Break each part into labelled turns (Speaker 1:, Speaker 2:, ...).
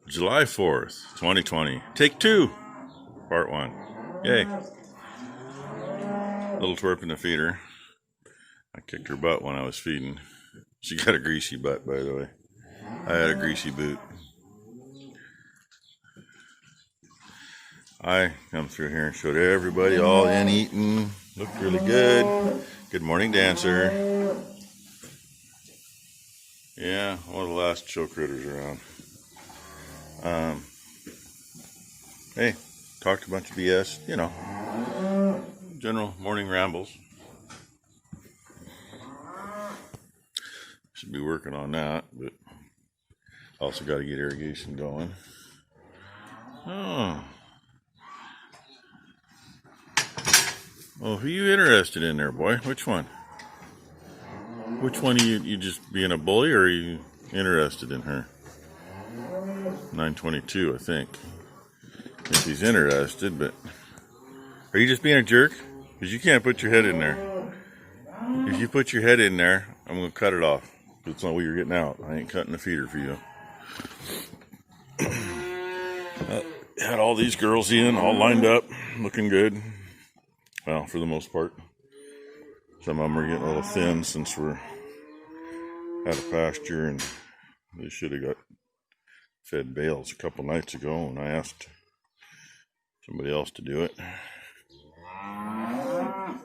Speaker 1: July 4th, 2020. Take 2, part 1. Yay. Little twerp in the feeder. I kicked her butt when I was feeding. She got a greasy butt, by the way. I had a greasy boot. I come through here and showed everybody all in eating. Looked really good. Good morning, dancer. Yeah, one of the last show critters around. Hey, talked a bunch of BS, you know, general morning rambles. Should be working on that, but also got to get irrigation going. Oh, who are you interested in there, boy? Which one? Which one are you just being a bully, or are you interested in her? 922, I think. If he's interested, but are you just being a jerk? Because you can't put your head in there. If you put your head in there, I'm going to cut it off. That's not what you're getting out. I ain't cutting the feeder for you. Had all these girls in, all lined up, looking good. Well, for the most part. Some of them are getting a little thin since we're out of pasture, and they should have got fed bales a couple nights ago, and I asked somebody else to do it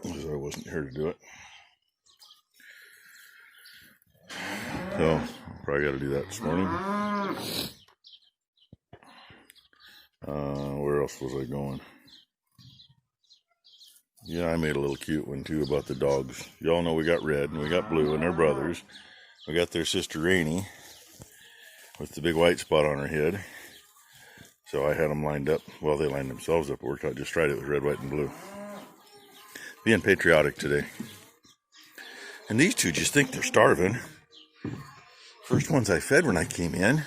Speaker 1: because I wasn't here to do it. So probably got to do that this morning. Where else was I going? Yeah, I made a little cute one too about the dogs. Y'all know we got Red and we got Blue and their brothers. We got their sister Rainy with the big white spot on her head. So I had them lined up. Well, they lined themselves up. It worked out just right. It was red, white, and blue. Being patriotic today. And these two just think they're starving. First ones I fed when I came in.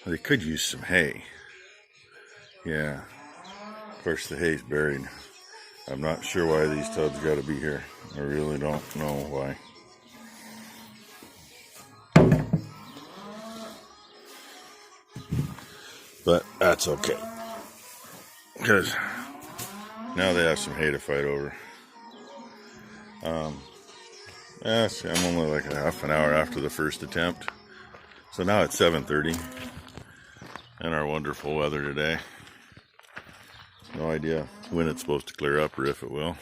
Speaker 1: They could use some hay. Yeah. Of course, the hay's buried. I'm not sure why these tubs got to be here. I really don't know why. But that's okay. Because now they have some hay to fight over. See, I'm only like a half an hour after the first attempt. So now it's 7:30. And our wonderful weather today. No idea when it's supposed to clear up or if it will.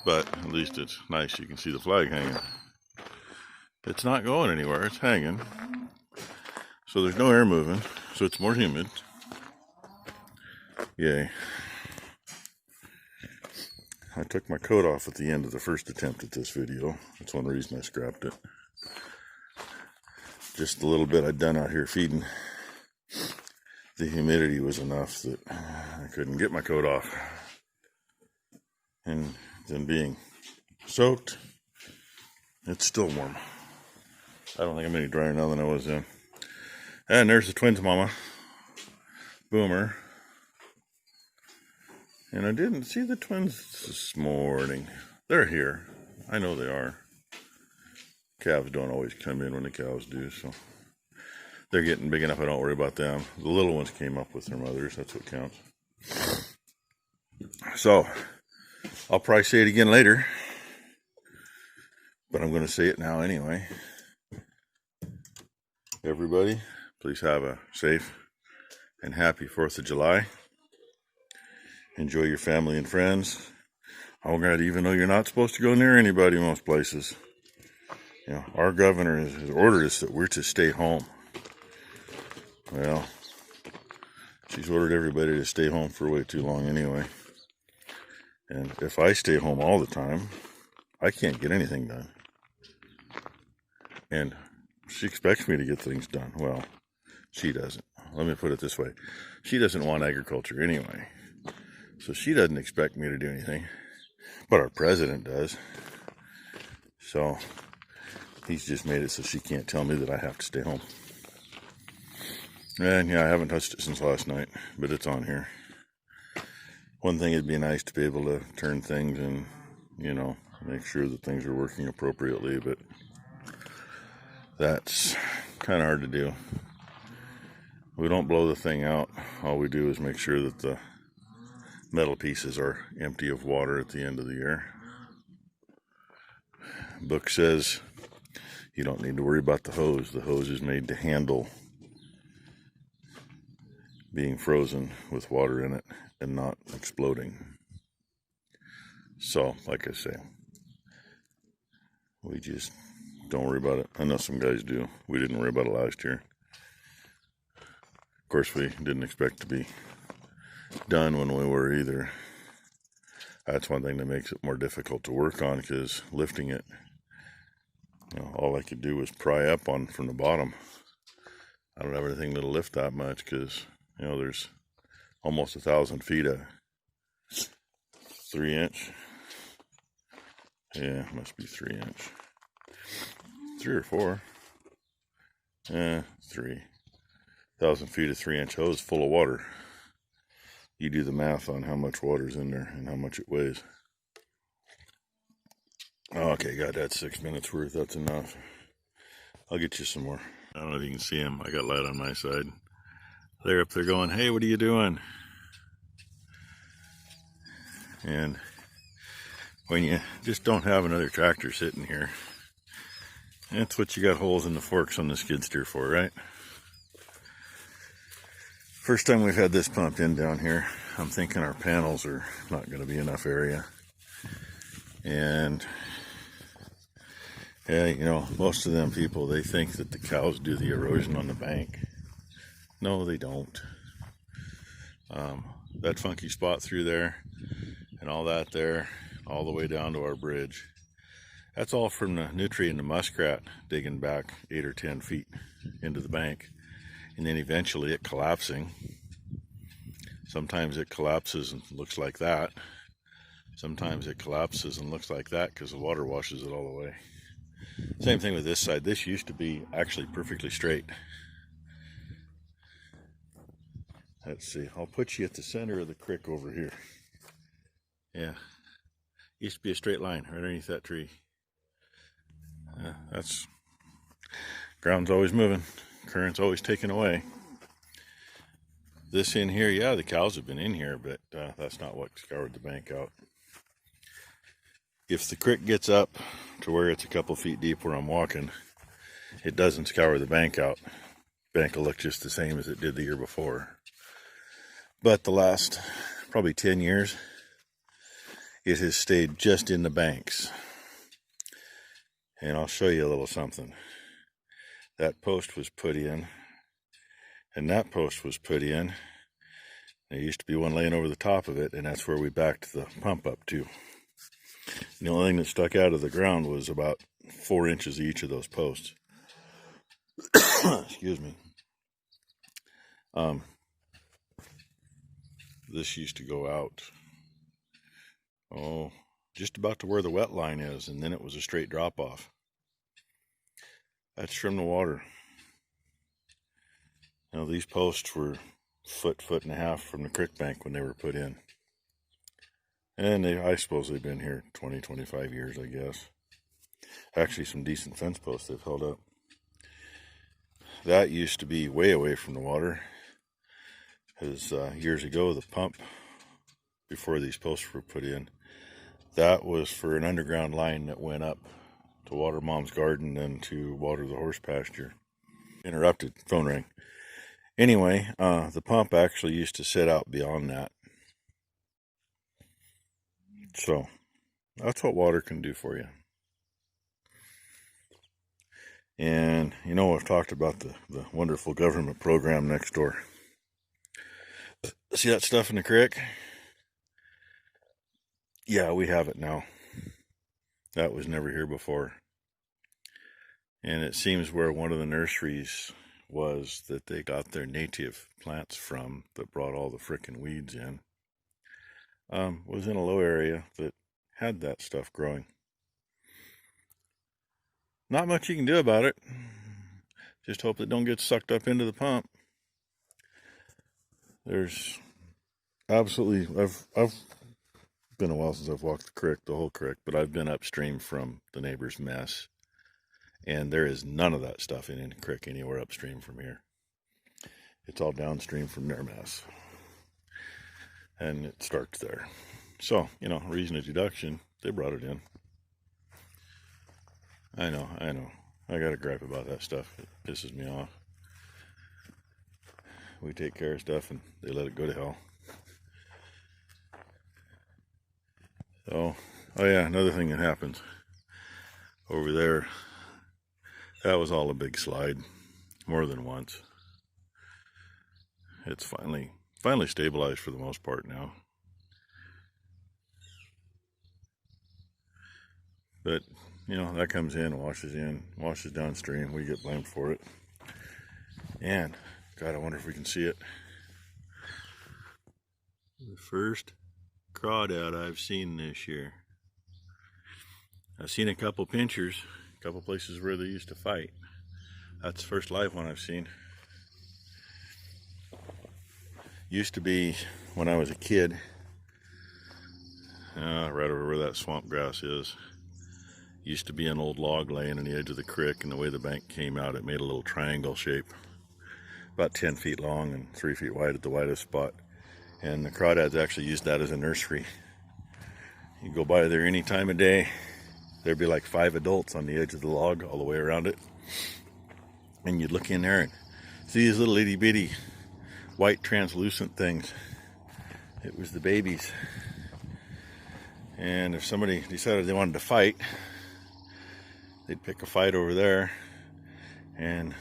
Speaker 1: But at least it's nice. You can see the flag hanging. It's not going anywhere. It's hanging. So there's no air moving. So it's more humid. Yay. I took my coat off at the end of the first attempt at this video. That's one reason I scrapped it. Just a little bit I'd done out here feeding. The humidity was enough that I couldn't get my coat off. And then being soaked, it's still warm. I don't think I'm any drier now than I was then. And there's the twins' mama, Boomer. And I didn't see the twins this morning. They're here. I know they are. Calves don't always come in when the cows do, so they're getting big enough I don't worry about them. The little ones came up with their mothers. That's what counts. So, I'll probably say it again later, but I'm going to say it now anyway. Everybody, please have a safe and happy 4th of July. Enjoy your family and friends. Oh God, even though you're not supposed to go near anybody most places. You know, our governor has ordered us that we're to stay home. Well, she's ordered everybody to stay home for way too long anyway. And if I stay home all the time, I can't get anything done. And she expects me to get things done. Well, she doesn't. Let me put it this way. She doesn't want agriculture anyway. So she doesn't expect me to do anything. But our president does. So he's just made it so she can't tell me that I have to stay home. And yeah, I haven't touched it since last night, but it's on here. One thing, it'd be nice to be able to turn things and, you know, make sure that things are working appropriately, but that's kind of hard to do. We don't blow the thing out. All we do is make sure that the metal pieces are empty of water at the end of the year. Book says you don't need to worry about the hose. The hose is made to handle being frozen with water in it and not exploding. So, like I say, we just don't worry about it. I know some guys do. We didn't worry about it last year. Of course, we didn't expect to be done when we were either. That's one thing that makes it more difficult to work on, because lifting it, all I could do was pry up on from the bottom. I don't have anything that'll lift that much, because there's almost 1,000 feet of 3-inch. Yeah, must be 3-inch. 3 or 4. 3. 1,000 feet of 3-inch hose full of water. You do the math on how much water's in there and how much it weighs. Okay, got that 6 minutes worth. That's enough. I'll get you some more. I don't know if you can see them. I got light on my side. They're up there going, "Hey, what are you doing?" And when you just don't have another tractor sitting here, that's what you got holes in the forks on the skid steer for, right? First time we've had this pumped in down here, I'm thinking our panels are not going to be enough area. And yeah, most of them people, they think that the cows do the erosion on the bank. No, they don't. That funky spot through there and all that there, all the way down to our bridge, that's all from the nutria and the muskrat digging back 8 or 10 feet into the bank, and then eventually it collapsing. Sometimes it collapses and looks like that. Sometimes it collapses and looks like that because the water washes it all away. Same thing with this side. This used to be actually perfectly straight. Let's see, I'll put you at the center of the creek over here. Yeah, used to be a straight line right underneath that tree. That's, ground's always moving, current's always taken away. This in here, yeah, the cows have been in here, but that's not what scoured the bank out. If the creek gets up to where it's a couple feet deep where I'm walking, it doesn't scour the bank out. The bank will look just the same as it did the year before. But the last probably 10 years, it has stayed just in the banks. And I'll show you a little something. That post was put in, and that post was put in. There used to be one laying over the top of it, and that's where we backed the pump up to. The only thing that stuck out of the ground was about 4 inches each of those posts. Excuse me. This used to go out, just about to where the wet line is, and then it was a straight drop off. That's from the water. These posts were foot and a half from the creek bank when they were put in. And I suppose they've been here 20, 25 years, I guess. Actually, some decent fence posts they've held up. That used to be way away from the water, because years ago, the pump, before these posts were put in, that was for an underground line that went up to water Mom's garden and to water the horse pasture. Interrupted, phone rang. Anyway, the pump actually used to sit out beyond that. So, that's what water can do for you. And, I've talked about the wonderful government program next door. See that stuff in the creek? Yeah, we have it now. That was never here before. And it seems where one of the nurseries was that they got their native plants from that brought all the frickin' weeds in, was in a low area that had that stuff growing. Not much you can do about it. Just hope it don't get sucked up into the pump. There's absolutely, I've been a while since I've walked the creek, the whole creek, but I've been upstream from the neighbor's mess. And there is none of that stuff in any creek anywhere upstream from here. It's all downstream from Nermass. And it starts there. So, you know, reason of deduction, they brought it in. I know. I got a gripe about that stuff. It pisses me off. We take care of stuff and they let it go to hell. So, oh yeah, another thing that happens over there, that was all a big slide, more than once. It's finally stabilized for the most part now. But, you know, that comes in, washes downstream. We get blamed for it. And, God, I wonder if we can see it. The first crawdad I've seen this year. I've seen a couple pinchers, a couple places where they used to fight. That's the first live one I've seen. Used to be, when I was a kid, right over where that swamp grass is, used to be an old log laying on the edge of the creek, and the way the bank came out, it made a little triangle shape, about 10 feet long and 3 feet wide at the widest spot. And the crawdads actually used that as a nursery. You go by there any time of day, there'd be like 5 adults on the edge of the log all the way around it. And you'd look in there and see these little itty bitty white translucent things. It was the babies. And if somebody decided they wanted to fight, they'd pick a fight over there, and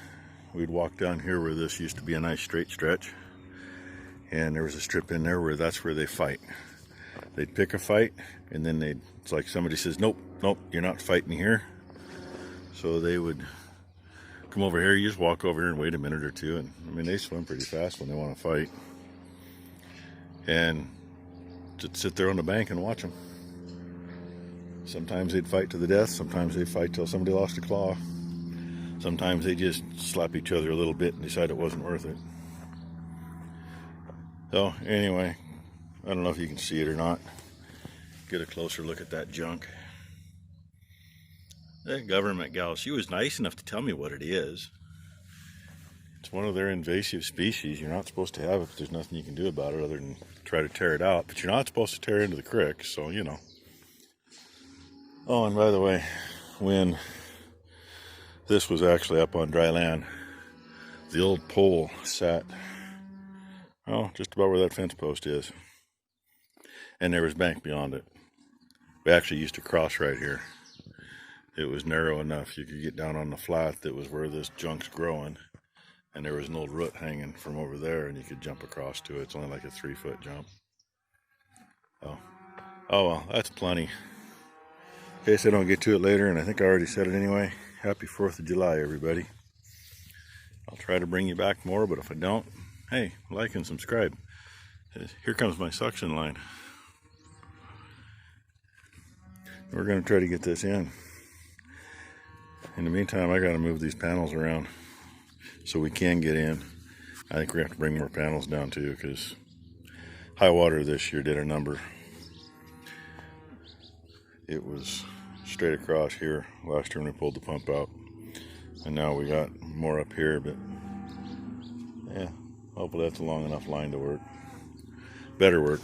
Speaker 1: we'd walk down here where this used to be a nice straight stretch, and there was a strip in there where that's where they fight. They'd pick a fight, and then it's like somebody says, nope, you're not fighting here. So they would come over here. You just walk over here and wait a minute or two, and I mean, they swim pretty fast when they want to fight. And just sit there on the bank and watch them. Sometimes they'd fight to the death. Sometimes they'd fight till somebody lost a claw. Sometimes they just slap each other a little bit and decide it wasn't worth it. So anyway, I don't know if you can see it or not. Get a closer look at that junk. That government gal, she was nice enough to tell me what it is. It's one of their invasive species. You're not supposed to have it, but there's nothing you can do about it other than try to tear it out. But you're not supposed to tear into the creek, so you know. Oh, and by the way, when this was actually up on dry land, the old pole sat, just about where that fence post is. And there was bank beyond it. We actually used to cross right here. It was narrow enough you could get down on the flat that was where this junk's growing, and there was an old root hanging from over there, and you could jump across to it. It's only like a 3-foot jump. Oh well, that's plenty. In case I don't get to it later, and I think I already said it anyway, happy 4th of July, everybody. I'll try to bring you back more, but if I don't, hey, like and subscribe. Here comes my suction line. We're going to try to get this in. In the meantime, I got to move these panels around so we can get in. I think we have to bring more panels down too, because high water this year did a number. It was straight across here last year when we pulled the pump out, and now we got more up here, but yeah, hopefully that's a long enough line to work. Better work.